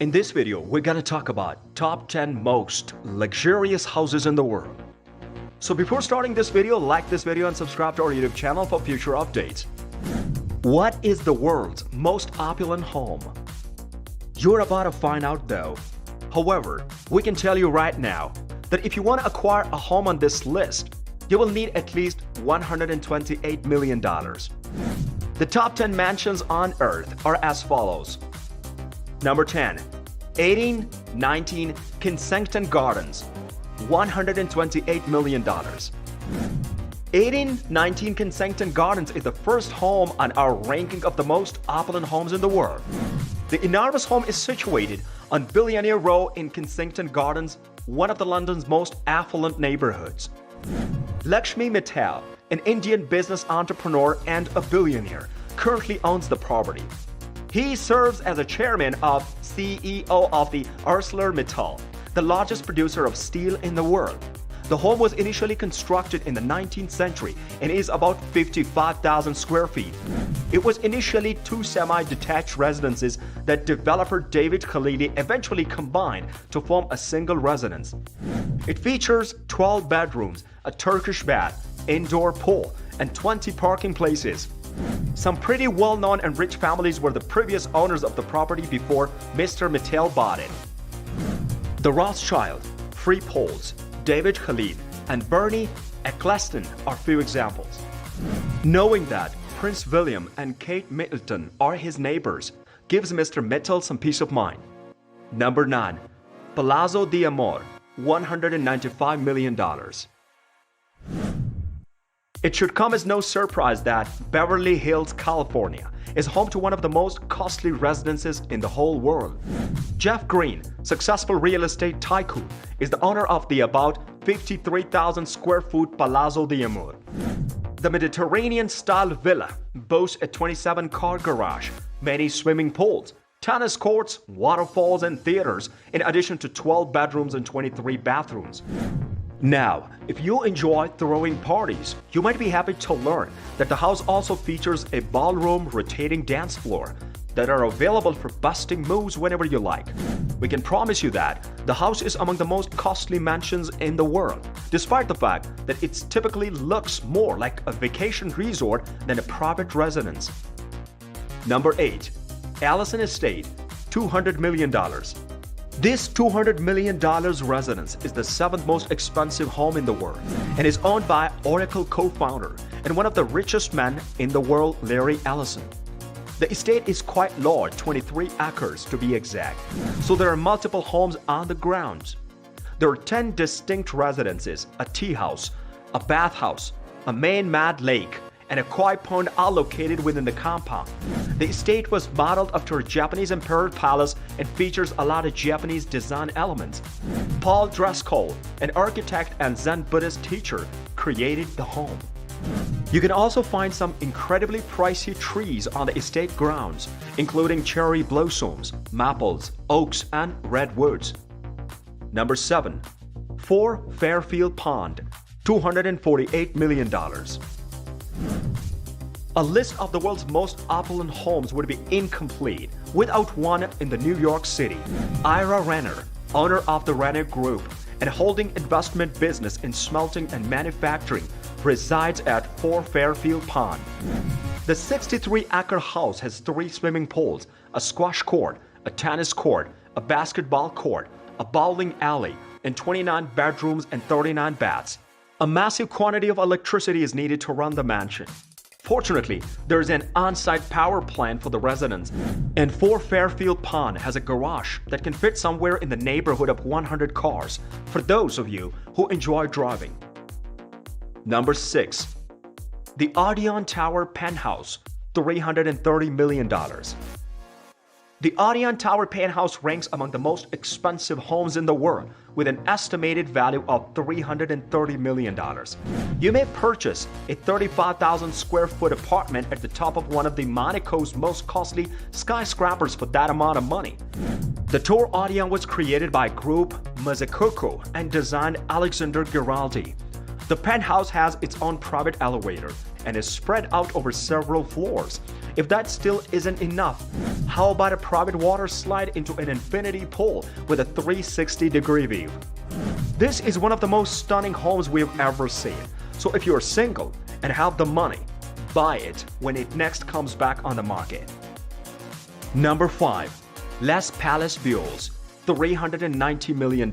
In this video, we're gonna talk about top 10 most luxurious houses in the world. So before starting this video, like this video and subscribe to our YouTube channel for future updates. What is the world's most opulent home? You're about to find out though. However, we can tell you right now that if you want to acquire a home on this list, you will need at least $128 million. The top 10 mansions on Earth are as follows. Number 10. 1819 Kensington Gardens, $128 million. 1819 Kensington Gardens is the first home on our ranking of the most opulent homes in the world. The enormous home is situated on Billionaire Row in Kensington Gardens, one of the London's most affluent neighborhoods. Lakshmi Mittal, an Indian business entrepreneur and a billionaire, currently owns the property. He serves as a chairman of CEO of the ArcelorMittal, the largest producer of steel in the world. The home was initially constructed in the 19th century and is about 55,000 square feet. It was initially two semi-detached residences that developer David Khalili eventually combined to form a single residence. It features 12 bedrooms, a Turkish bath, indoor pool, and 20 parking places. Some pretty well-known and rich families were the previous owners of the property before Mr. Mittal bought it. The Rothschild, Freepolds, David Khalid, and Bernie Eccleston are few examples. Knowing that Prince William and Kate Middleton are his neighbors gives Mr. Mittal some peace of mind. Number 9. Palazzo d'Amore, $195 million. It should come as no surprise that Beverly Hills, California is home to one of the most costly residences in the whole world. Jeff Green, successful real estate tycoon, is the owner of the about 53,000 square foot Palazzo d'Amore. The Mediterranean-style villa boasts a 27-car garage, many swimming pools, tennis courts, waterfalls, and theaters, in addition to 12 bedrooms and 23 bathrooms. Now, if you enjoy throwing parties, you might be happy to learn that the house also features a ballroom rotating dance floor that are available for busting moves whenever you like. We can promise you that the house is among the most costly mansions in the world, despite the fact that it typically looks more like a vacation resort than a private residence. Number 8. Allison Estate, $200 million. This $200 million residence is the 7th most expensive home in the world and is owned by Oracle co-founder and one of the richest men in the world, Larry Ellison. The estate is quite large, 23 acres to be exact, so there are multiple homes on the grounds. There are 10 distinct residences, a tea house, a bathhouse, a man-made lake, and a koi pond are located within the compound. The estate was modeled after a Japanese imperial palace and features a lot of Japanese design elements. Paul Driscoll, an architect and Zen Buddhist teacher, created the home. You can also find some incredibly pricey trees on the estate grounds, including cherry blossoms, maples, oaks, and redwoods. Number 7. 4 Fairfield Pond, $248 million. A list of the world's most opulent homes would be incomplete without one in the New York City. Ira Renner, owner of the Renner Group and holding investment business in smelting and manufacturing, resides at 4 Fairfield Pond. The 63-acre house has 3 swimming pools, a squash court, a tennis court, a basketball court, a bowling alley, and 29 bedrooms and 39 baths. A massive quantity of electricity is needed to run the mansion. Fortunately, there is an on-site power plant for the residents, and 4 Fairfield Pond has a garage that can fit somewhere in the neighborhood of 100 cars for those of you who enjoy driving. Number 6. The Odeon Tower Penthouse, $330 million. The Odeon Tower Penthouse ranks among the most expensive homes in the world with an estimated value of $330 million. You may purchase a 35,000 square foot apartment at the top of one of the Monaco's most costly skyscrapers for that amount of money. The Tour Odeon was created by group Mazzucato and designed Alexander Giraldi. The penthouse has its own private elevator, and is spread out over several floors. If that still isn't enough, how about a private water slide into an infinity pool with a 360-degree view? This is one of the most stunning homes we've ever seen. So if you're single and have the money, buy it when it next comes back on the market. Number 5. Les Palace Buells, $390 million.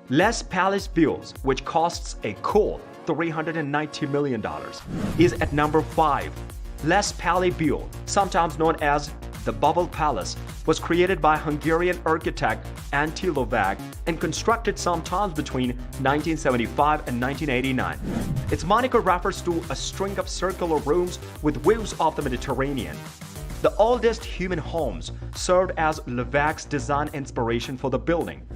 Les Palace Buells, which costs a cool $390 million, is at number 5. Les Palais Buell, sometimes known as the Bubble Palace, was created by Hungarian architect Antti Lovag and constructed sometimes between 1975 and 1989. Its moniker refers to a string of circular rooms with views of the Mediterranean. The oldest human homes served as Lovag's design inspiration for the building.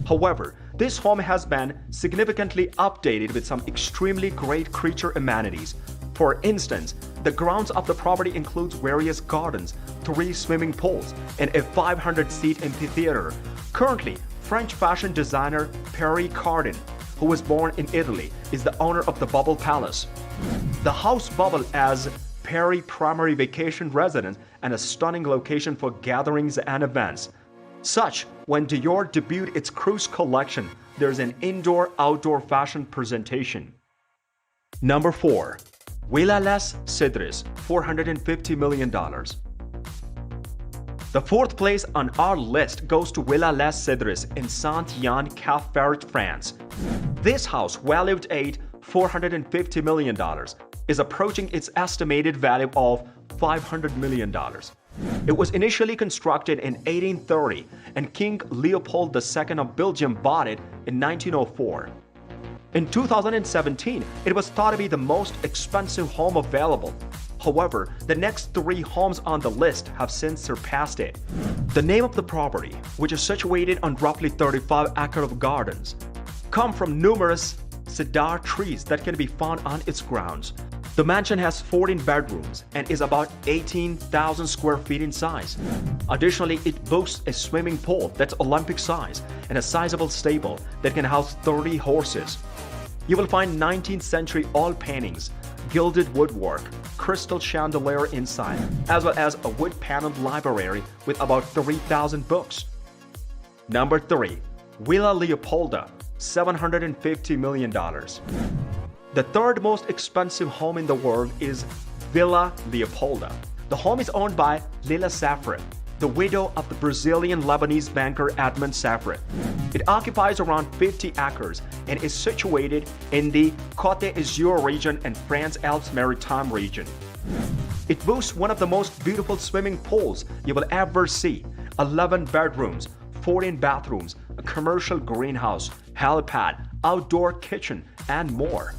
However, this home has been significantly updated with some extremely great creature amenities. For instance, the grounds of the property includes various gardens, 3 swimming pools, and a 500-seat amphitheater. Currently, French fashion designer Perry Cardin, who was born in Italy, is the owner of the Bubble Palace. The house bubble as Perry primary vacation residence and a stunning location for gatherings and events. Such, when Dior debuted its cruise collection, there's an indoor-outdoor fashion presentation. Number 4. Villa Les Cedres, $450 million. The 4th place on our list goes to Villa Les Cedres in Saint-Yann-Cap-Ferrat, France. This house, valued at $450 million, is approaching its estimated value of $500 million. It was initially constructed in 1830, and King Leopold II of Belgium bought it in 1904. In 2017, it was thought to be the most expensive home available. However, the next 3 homes on the list have since surpassed it. The name of the property, which is situated on roughly 35 acres of gardens, come from numerous cedar trees that can be found on its grounds. The mansion has 14 bedrooms and is about 18,000 square feet in size. Additionally, it boasts a swimming pool that's Olympic size and a sizable stable that can house 30 horses. You will find 19th century oil paintings, gilded woodwork, crystal chandelier inside, as well as a wood-paneled library with about 3,000 books. Number 3. Villa Leopolda, $750 million. The 3rd most expensive home in the world is Villa Leopolda. The home is owned by Lila Safra, the widow of the Brazilian-Lebanese banker Edmond Safra. It occupies around 50 acres and is situated in the Côte d'Azur region and France Alpes Maritime region. It boasts one of the most beautiful swimming pools you will ever see, 11 bedrooms, 14 bathrooms, a commercial greenhouse, helipad, outdoor kitchen, and more.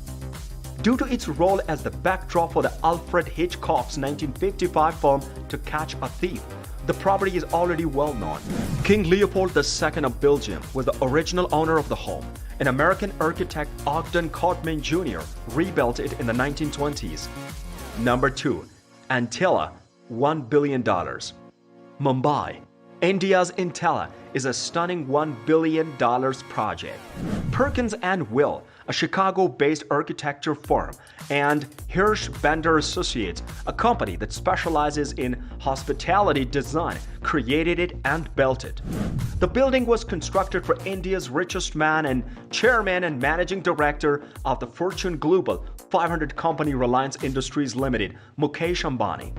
Due to its role as the backdrop for the Alfred Hitchcock's 1955 film To Catch a Thief, the property is already well known. King Leopold II of Belgium was the original owner of the home. An American architect, Ogden Codman Jr., rebuilt it in the 1920s. Number 2. Antella, $1 billion. Mumbai, India's Intella is a stunning $1 billion project. Perkins & Will, a Chicago-based architecture firm, and Hirsch Bender Associates, a company that specializes in hospitality design, created it and built it. The building was constructed for India's richest man and chairman and managing director of the Fortune Global 500 company Reliance Industries Limited, Mukesh Ambani.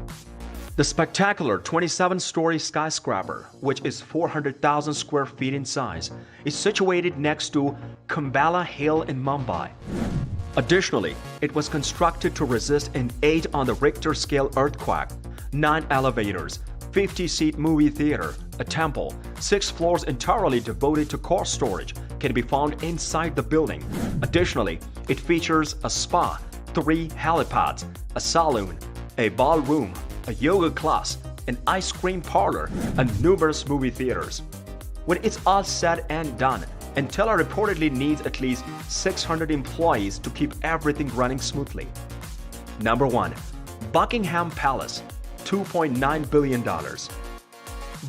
The spectacular 27-story skyscraper, which is 400,000 square feet in size, is situated next to Kumbhala Hill in Mumbai. Additionally, it was constructed to resist an 8 on the Richter scale earthquake, 9 elevators, 50-seat movie theater, a temple, 6 floors entirely devoted to car storage can be found inside the building. Additionally, it features a spa, 3 helipads, a saloon, a ballroom, a yoga class, an ice cream parlor, and numerous movie theaters. When it's all said and done, Intella reportedly needs at least 600 employees to keep everything running smoothly. Number 1. Buckingham Palace, $2.9 billion.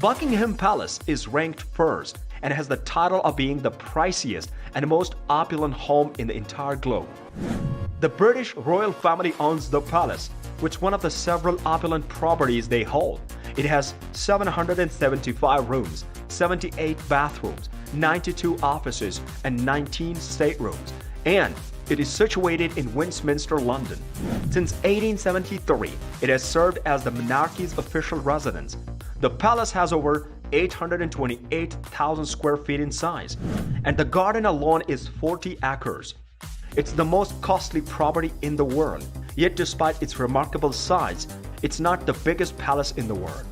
Buckingham Palace is ranked first and has the title of being the priciest and most opulent home in the entire globe. The British royal family owns the palace, which is one of the several opulent properties they hold. It has 775 rooms, 78 bathrooms, 92 offices, and 19 staterooms, and it is situated in Westminster, London. Since 1873, it has served as the monarchy's official residence. The palace has over 828,000 square feet in size, and the garden alone is 40 acres. It's the most costly property in the world, yet despite its remarkable size, it's not the biggest palace in the world.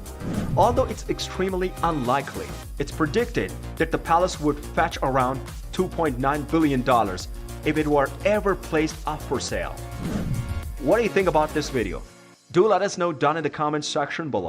Although it's extremely unlikely, it's predicted that the palace would fetch around $2.9 billion if it were ever placed up for sale. What do you think about this video? Do let us know down in the comments section below.